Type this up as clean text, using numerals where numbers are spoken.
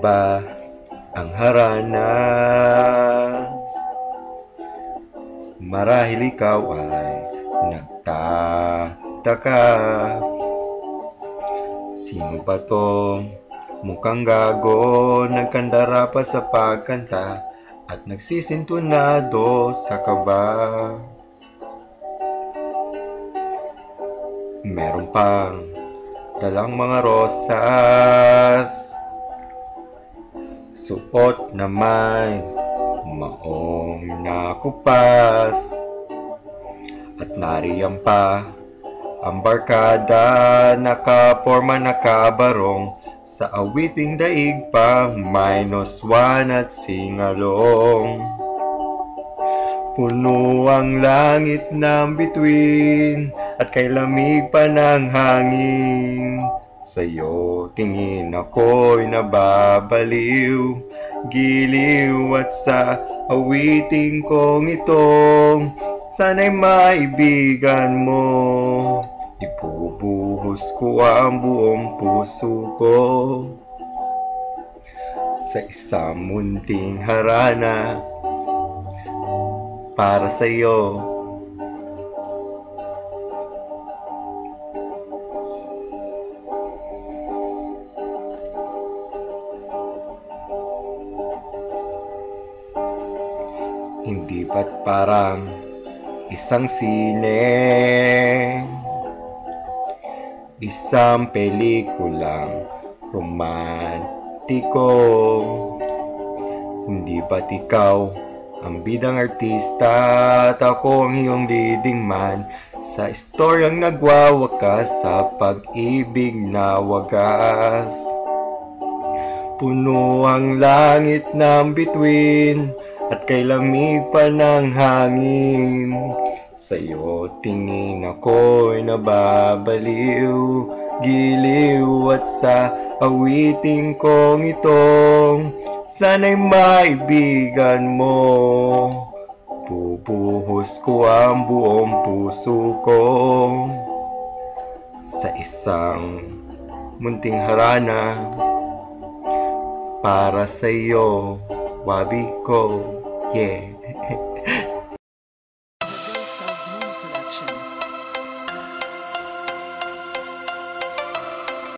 ba ang harana? Marahil ikaw ay nagtataka, sino ba tong mukhang gago, nagkandara pa sa pagkanta at nagsisintunado sa kaba? Meron pang dalang mga rosas, suot na may maong nakupas, at nariyan pa ang barkada, nakaporma nakabarong sa awiting daig pa, -1 at singalong. Puno ang langit ng bituin at kay lamig pa ng hangin. Sa'yo tingin ako'y nababaliw, giliw at sa awiting kong itong sana'y maibigan mo. Ibubuhos ko ang buong puso ko sa isang munting harana para sa'yo. Hindi ba't parang isang sine, isang pelikulang romantiko? Hindi ba't ikaw ang bidang artista at ako ang iyong leading man sa istoryang nagwawakas sa pag-ibig na wagas? Puno ang langit ng bituin at kay lamig pa ng hangin. Sa'yo tingin ako'y nababaliw, giliw at sa awiting kong itong sana'y maibigan mo. Bubuhos ko ang buong puso ko sa isang munting harana para sa'yo, wabi ko, yeah.